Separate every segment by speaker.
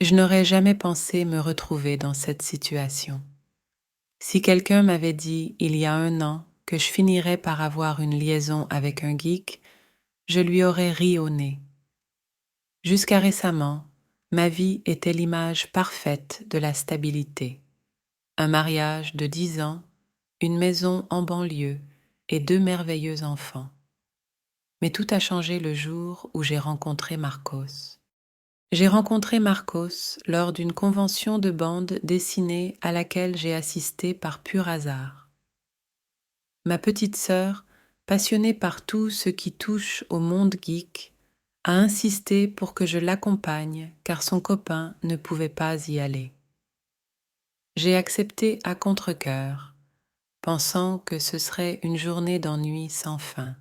Speaker 1: Je n'aurais jamais pensé me retrouver dans cette situation. Si quelqu'un m'avait dit il y a 1 an que je finirais par avoir une liaison avec un geek, je lui aurais ri au nez. Jusqu'à récemment, ma vie était l'image parfaite de la stabilité. Un mariage de 10 ans, une maison en banlieue et 2 merveilleux enfants. Mais tout a changé le jour où j'ai rencontré Marcos. J'ai rencontré Marcos lors d'une convention de bande dessinée à laquelle j'ai assisté par pur hasard. Ma petite sœur, passionnée par tout ce qui touche au monde geek, a insisté pour que je l'accompagne car son copain ne pouvait pas y aller. J'ai accepté à contre-cœur, pensant que ce serait une journée d'ennui sans fin.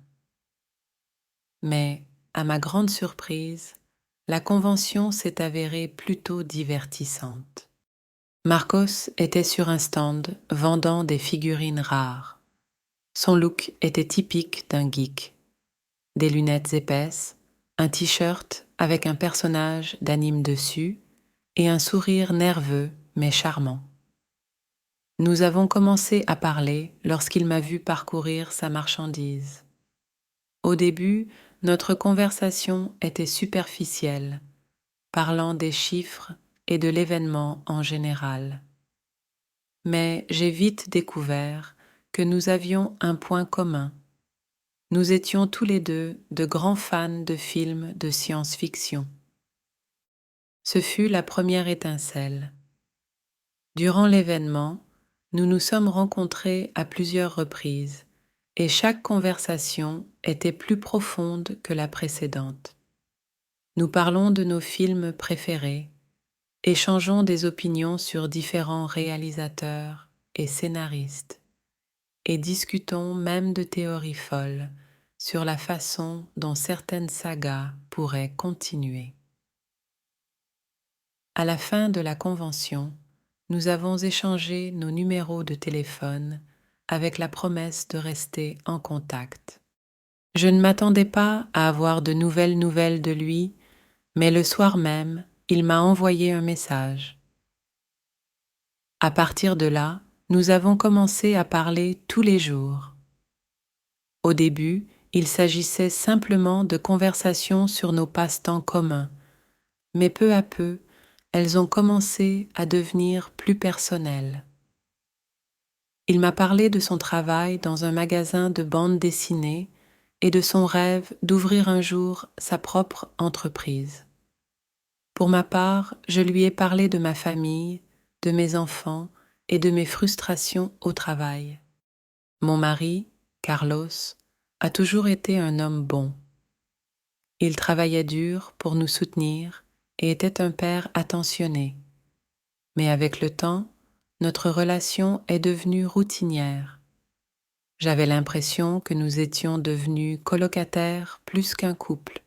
Speaker 1: Mais, à ma grande surprise, la convention s'est avérée plutôt divertissante. Marcos était sur un stand vendant des figurines rares. Son look était typique d'un geek. Des lunettes épaisses, un t-shirt avec un personnage d'anime dessus et un sourire nerveux mais charmant. Nous avons commencé à parler lorsqu'il m'a vu parcourir sa marchandise. Au début, notre conversation était superficielle, parlant des chiffres et de l'événement en général. Mais j'ai vite découvert que nous avions un point commun. Nous étions tous les deux de grands fans de films de science-fiction. Ce fut la première étincelle. Durant l'événement, nous nous sommes rencontrés à plusieurs reprises et chaque conversation était plus profonde que la précédente. Nous parlons de nos films préférés, échangeons des opinions sur différents réalisateurs et scénaristes et discutons même de théories folles sur la façon dont certaines sagas pourraient continuer. À la fin de la convention, nous avons échangé nos numéros de téléphone avec la promesse de rester en contact. Je ne m'attendais pas à avoir de nouvelles de lui, mais le soir même, il m'a envoyé un message. À partir de là, nous avons commencé à parler tous les jours. Au début, il s'agissait simplement de conversations sur nos passe-temps communs, mais peu à peu, elles ont commencé à devenir plus personnelles. Il m'a parlé de son travail dans un magasin de bande dessinée et de son rêve d'ouvrir un jour sa propre entreprise. Pour ma part, je lui ai parlé de ma famille, de mes enfants et de mes frustrations au travail. Mon mari, Carlos, a toujours été un homme bon. Il travaillait dur pour nous soutenir et était un père attentionné. Mais avec le temps, notre relation est devenue routinière. J'avais l'impression que nous étions devenus colocataires plus qu'un couple.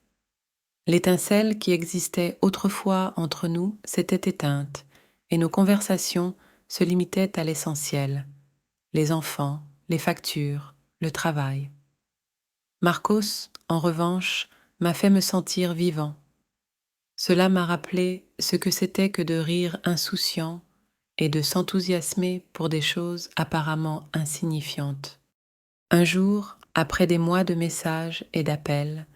Speaker 1: L'étincelle qui existait autrefois entre nous s'était éteinte et nos conversations se limitaient à l'essentiel, les enfants, les factures, le travail. Marcos, en revanche, m'a fait me sentir vivant. Cela m'a rappelé ce que c'était que de rire insouciant et de s'enthousiasmer pour des choses apparemment insignifiantes. Un jour, après des mois de messages et d'appels,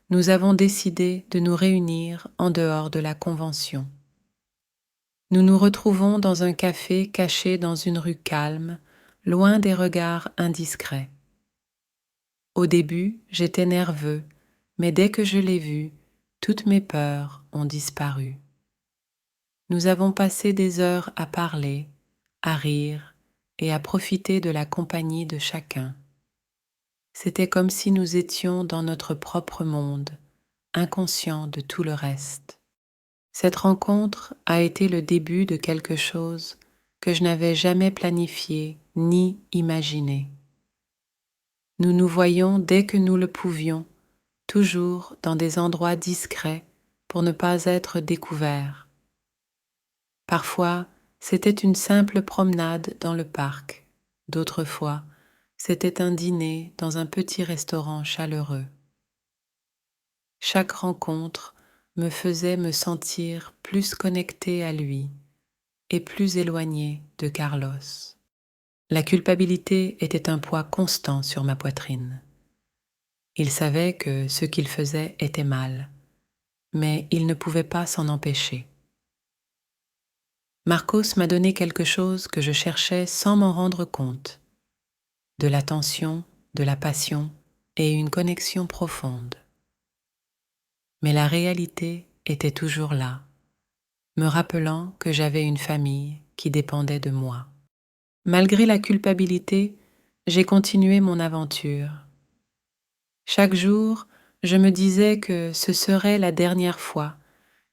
Speaker 1: nous avons décidé de nous réunir en dehors de la convention. Nous nous retrouvons dans un café caché dans une rue calme, loin des regards indiscrets. Au début, j'étais nerveux, mais dès que je l'ai vu, toutes mes peurs ont disparu. Nous avons passé des heures à parler, à rire et à profiter de la compagnie de chacun. C'était comme si nous étions dans notre propre monde, inconscients de tout le reste. Cette rencontre a été le début de quelque chose que je n'avais jamais planifié ni imaginé. Nous nous voyions dès que nous le pouvions, toujours dans des endroits discrets pour ne pas être découverts. Parfois, c'était une simple promenade dans le parc. D'autres fois, c'était un dîner dans un petit restaurant chaleureux. Chaque rencontre me faisait me sentir plus connectée à lui et plus éloignée de Carlos. La culpabilité était un poids constant sur ma poitrine. Il savait que ce qu'il faisait était mal, mais il ne pouvait pas s'en empêcher. Marcos m'a donné quelque chose que je cherchais sans m'en rendre compte, de l'attention, de la passion et une connexion profonde. Mais la réalité était toujours là, me rappelant que j'avais une famille qui dépendait de moi. Malgré la culpabilité, j'ai continué mon aventure. Chaque jour, je me disais que ce serait la dernière fois,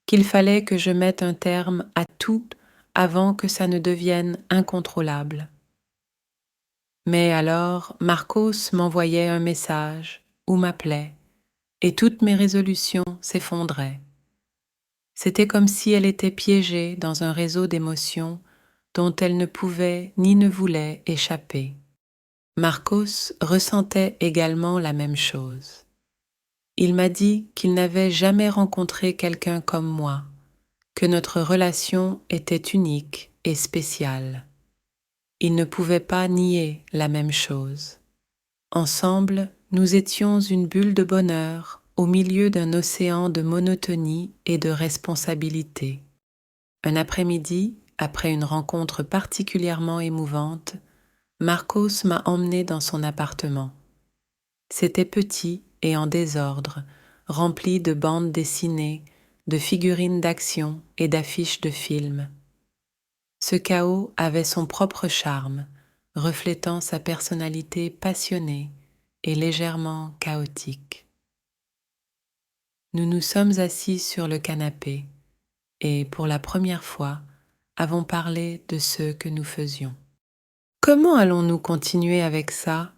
Speaker 1: qu'il fallait que je mette un terme à tout avant que ça ne devienne incontrôlable. Mais alors, Marcos m'envoyait un message ou m'appelait, et toutes mes résolutions s'effondraient. C'était comme si elle était piégée dans un réseau d'émotions dont elle ne pouvait ni ne voulait échapper. Marcos ressentait également la même chose. Il m'a dit qu'il n'avait jamais rencontré quelqu'un comme moi, que notre relation était unique et spéciale. Il ne pouvait pas nier la même chose. Ensemble, nous étions une bulle de bonheur au milieu d'un océan de monotonie et de responsabilité. Un après-midi, après une rencontre particulièrement émouvante, Marcos m'a emmené dans son appartement. C'était petit et en désordre, rempli de bandes dessinées, de figurines d'action et d'affiches de films. Ce chaos avait son propre charme, reflétant sa personnalité passionnée et légèrement chaotique. Nous nous sommes assis sur le canapé et, pour la première fois, avons parlé de ce que nous faisions. « Comment allons-nous continuer avec ça ?»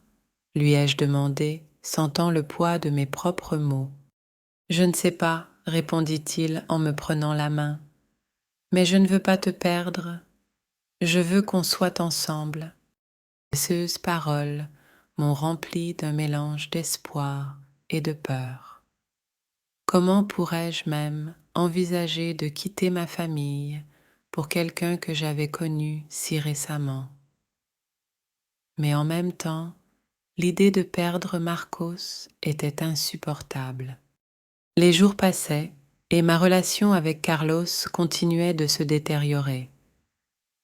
Speaker 1: lui ai-je demandé, sentant le poids de mes propres mots. « Je ne sais pas, » répondit-il en me prenant la main, « mais je ne veux pas te perdre. Je veux qu'on soit ensemble. » Ces paroles m'ont rempli d'un mélange d'espoir et de peur. Comment pourrais-je même envisager de quitter ma famille pour quelqu'un que j'avais connu si récemment? Mais en même temps, l'idée de perdre Marcos était insupportable. Les jours passaient et ma relation avec Carlos continuait de se détériorer.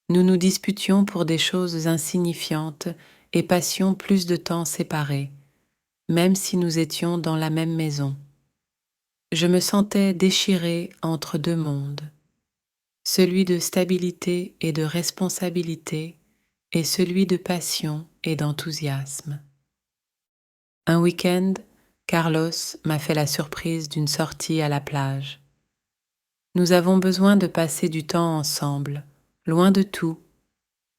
Speaker 1: Nous nous disputions pour des choses insignifiantes et passions plus de temps séparés, même si nous étions dans la même maison. Je me sentais déchirée entre deux mondes, celui de stabilité et de responsabilité et celui de passion et d'enthousiasme. Un week-end, Carlos m'a fait la surprise d'une sortie à la plage. Nous avons besoin de passer du temps ensemble, loin de tout,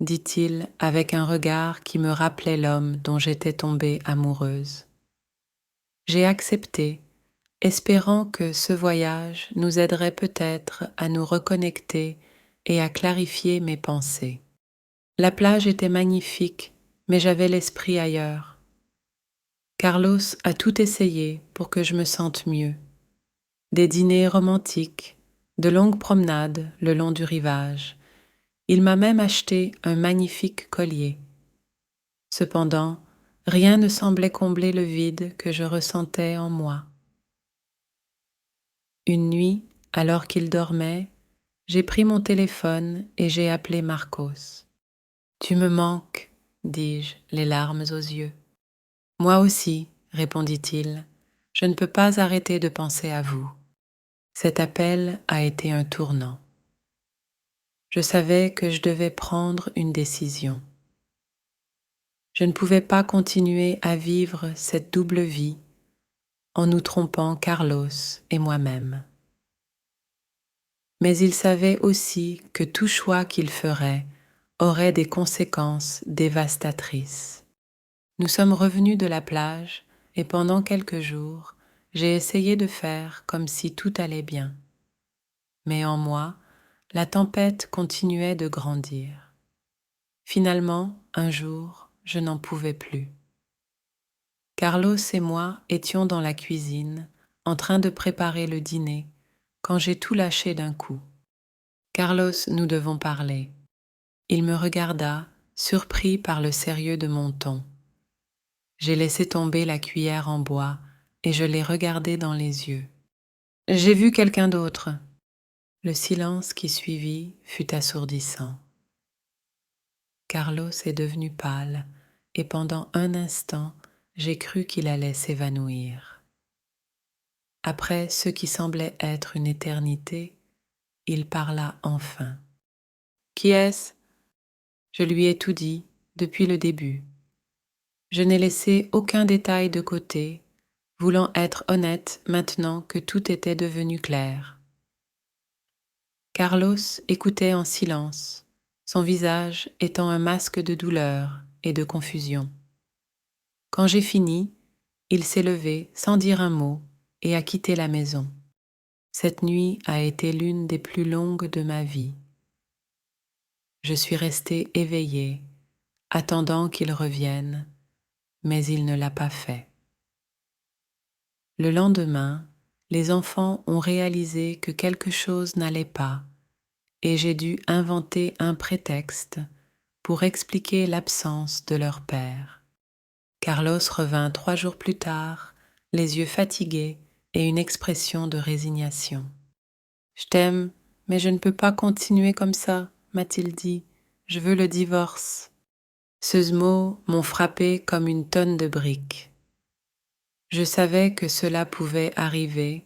Speaker 1: dit-il avec un regard qui me rappelait l'homme dont j'étais tombée amoureuse. J'ai accepté, espérant que ce voyage nous aiderait peut-être à nous reconnecter et à clarifier mes pensées. La plage était magnifique, mais j'avais l'esprit ailleurs. Carlos a tout essayé pour que je me sente mieux. Des dîners romantiques, de longues promenades le long du rivage. Il m'a même acheté un magnifique collier. Cependant, rien ne semblait combler le vide que je ressentais en moi. Une nuit, alors qu'il dormait, j'ai pris mon téléphone et j'ai appelé Marcos. « Tu me manques, dis-je, les larmes aux yeux. »« Moi aussi, » répondit-il, « je ne peux pas arrêter de penser à vous. » Cet appel a été un tournant. Je savais que je devais prendre une décision. Je ne pouvais pas continuer à vivre cette double vie en nous trompant Carlos et moi-même. Mais il savait aussi que tout choix qu'il ferait aurait des conséquences dévastatrices. Nous sommes revenus de la plage et pendant quelques jours, j'ai essayé de faire comme si tout allait bien. Mais en moi, la tempête continuait de grandir. Finalement, un jour, je n'en pouvais plus. Carlos et moi étions dans la cuisine, en train de préparer le dîner, quand j'ai tout lâché d'un coup. Carlos, nous devons parler. Il me regarda, surpris par le sérieux de mon ton. J'ai laissé tomber la cuillère en bois et je l'ai regardé dans les yeux. J'ai vu quelqu'un d'autre. Le silence qui suivit fut assourdissant. Carlos est devenu pâle et pendant un instant, j'ai cru qu'il allait s'évanouir. Après ce qui semblait être une éternité, il parla enfin. « Qui est-ce » Je lui ai tout dit depuis le début. Je n'ai laissé aucun détail de côté, voulant être honnête maintenant que tout était devenu clair. Carlos écoutait en silence, son visage étant un masque de douleur et de confusion. Quand j'ai fini, il s'est levé sans dire un mot et a quitté la maison. Cette nuit a été l'une des plus longues de ma vie. Je suis restée éveillée, attendant qu'il revienne, mais il ne l'a pas fait. Le lendemain, les enfants ont réalisé que quelque chose n'allait pas et j'ai dû inventer un prétexte pour expliquer l'absence de leur père. Carlos revint 3 jours plus tard, les yeux fatigués et une expression de résignation. « Je t'aime, mais je ne peux pas continuer comme ça, m'a-t-il dit. Je veux le divorce. » Ces mots m'ont frappé comme une tonne de briques. Je savais que cela pouvait arriver,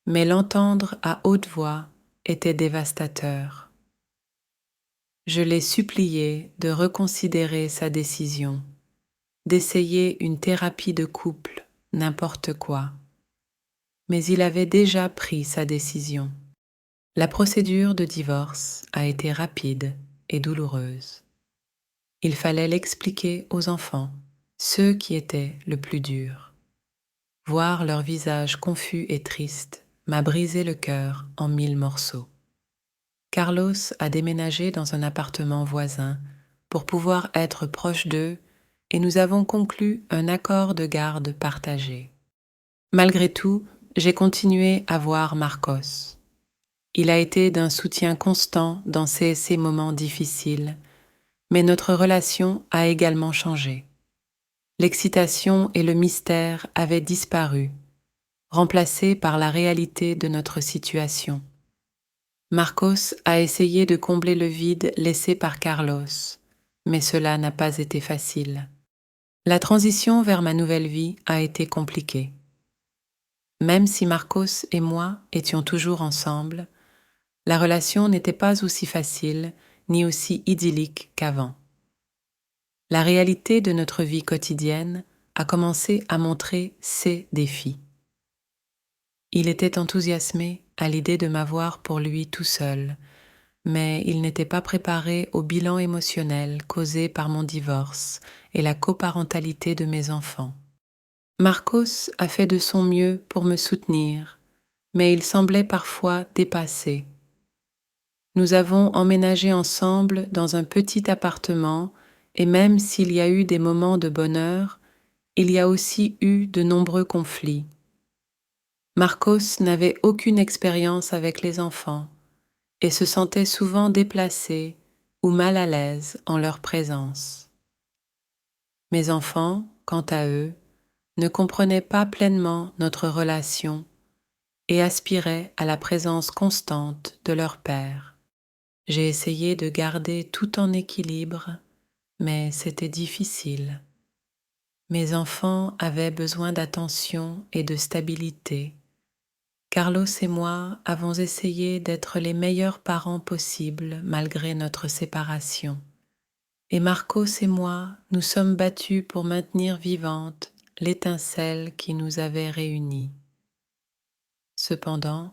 Speaker 1: mais l'entendre à haute voix était dévastateur. Je l'ai supplié de reconsidérer sa décision, d'essayer une thérapie de couple, n'importe quoi. Mais il avait déjà pris sa décision. La procédure de divorce a été rapide et douloureuse. Il fallait l'expliquer aux enfants, ceux qui étaient le plus dur. Voir leur visage confus et triste m'a brisé le cœur en 1000 morceaux. Carlos a déménagé dans un appartement voisin pour pouvoir être proche d'eux et nous avons conclu un accord de garde partagé. Malgré tout, j'ai continué à voir Marcos. Il a été d'un soutien constant dans ces moments difficiles, mais notre relation a également changé. L'excitation et le mystère avaient disparu, remplacés par la réalité de notre situation. Marcos a essayé de combler le vide laissé par Carlos, mais cela n'a pas été facile. La transition vers ma nouvelle vie a été compliquée. Même si Marcos et moi étions toujours ensemble, la relation n'était pas aussi facile ni aussi idyllique qu'avant. La réalité de notre vie quotidienne a commencé à montrer ses défis. Il était enthousiasmé à l'idée de m'avoir pour lui tout seul, mais il n'était pas préparé au bilan émotionnel causé par mon divorce et la coparentalité de mes enfants. Marcos a fait de son mieux pour me soutenir, mais il semblait parfois dépassé. Nous avons emménagé ensemble dans un petit appartement et même s'il y a eu des moments de bonheur, il y a aussi eu de nombreux conflits. Marcos n'avait aucune expérience avec les enfants et se sentait souvent déplacé ou mal à l'aise en leur présence. Mes enfants, quant à eux, ne comprenaient pas pleinement notre relation et aspiraient à la présence constante de leur père. J'ai essayé de garder tout en équilibre, mais c'était difficile. Mes enfants avaient besoin d'attention et de stabilité. Carlos et moi avons essayé d'être les meilleurs parents possibles malgré notre séparation. Et Marcos et moi nous sommes battus pour maintenir vivante l'étincelle qui nous avait réunis. Cependant,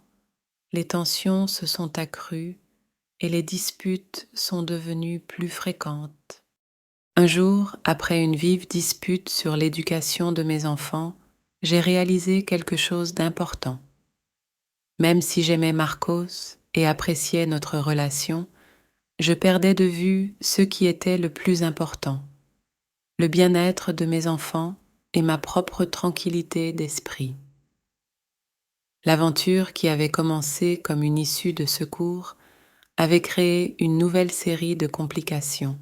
Speaker 1: les tensions se sont accrues et les disputes sont devenues plus fréquentes. Un jour, après une vive dispute sur l'éducation de mes enfants, j'ai réalisé quelque chose d'important. Même si j'aimais Marcos et appréciais notre relation, je perdais de vue ce qui était le plus important, le bien-être de mes enfants et ma propre tranquillité d'esprit. L'aventure qui avait commencé comme une issue de secours avait créé une nouvelle série de complications.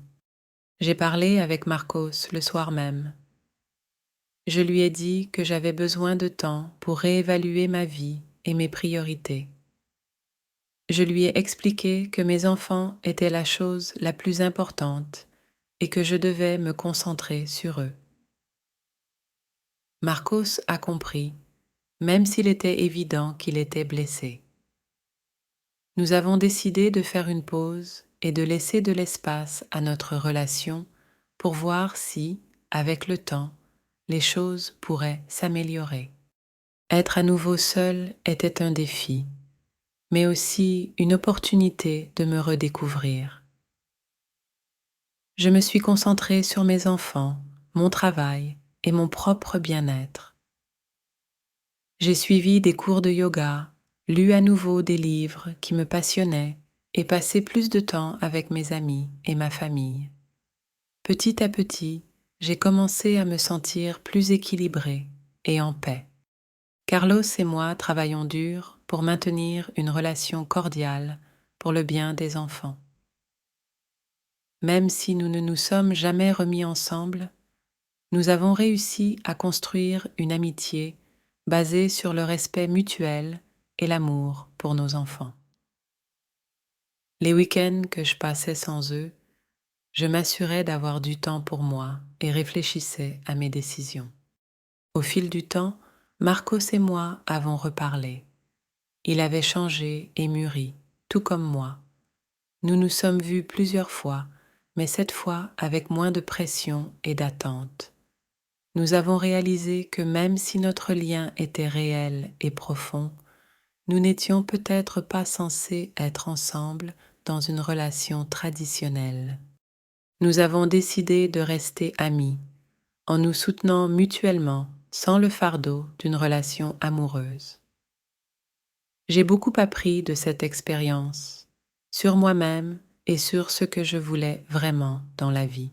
Speaker 1: J'ai parlé avec Marcos le soir même. Je lui ai dit que j'avais besoin de temps pour réévaluer ma vie et mes priorités. Je lui ai expliqué que mes enfants étaient la chose la plus importante et que je devais me concentrer sur eux. Marcos a compris, même s'il était évident qu'il était blessé. Nous avons décidé de faire une pause et de laisser de l'espace à notre relation pour voir si, avec le temps, les choses pourraient s'améliorer. Être à nouveau seul était un défi, mais aussi une opportunité de me redécouvrir. Je me suis concentrée sur mes enfants, mon travail et mon propre bien-être. J'ai suivi des cours de yoga, lu à nouveau des livres qui me passionnaient et passé plus de temps avec mes amis et ma famille. Petit à petit, j'ai commencé à me sentir plus équilibrée et en paix. Carlos et moi travaillons dur pour maintenir une relation cordiale pour le bien des enfants. Même si nous ne nous sommes jamais remis ensemble, nous avons réussi à construire une amitié basée sur le respect mutuel et l'amour pour nos enfants. Les week-ends que je passais sans eux, je m'assurais d'avoir du temps pour moi et réfléchissais à mes décisions. Au fil du temps, Marcos et moi avons reparlé. Il avait changé et mûri, tout comme moi. Nous nous sommes vus plusieurs fois, mais cette fois avec moins de pression et d'attente. Nous avons réalisé que même si notre lien était réel et profond, nous n'étions peut-être pas censés être ensemble dans une relation traditionnelle. Nous avons décidé de rester amis, en nous soutenant mutuellement sans le fardeau d'une relation amoureuse. J'ai beaucoup appris de cette expérience, sur moi-même et sur ce que je voulais vraiment dans la vie.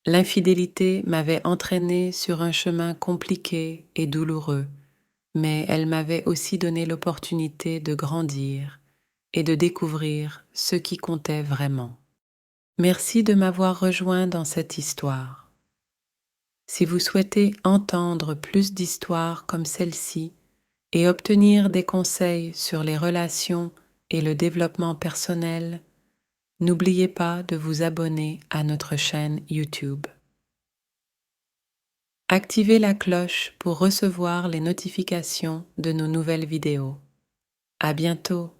Speaker 1: L'infidélité m'avait entraîné sur un chemin compliqué et douloureux, mais elle m'avait aussi donné l'opportunité de grandir et de découvrir ce qui comptait vraiment. Merci de m'avoir rejoint dans cette histoire. Si vous souhaitez entendre plus d'histoires comme celle-ci et obtenir des conseils sur les relations et le développement personnel, n'oubliez pas de vous abonner à notre chaîne YouTube. Activez la cloche pour recevoir les notifications de nos nouvelles vidéos. À bientôt!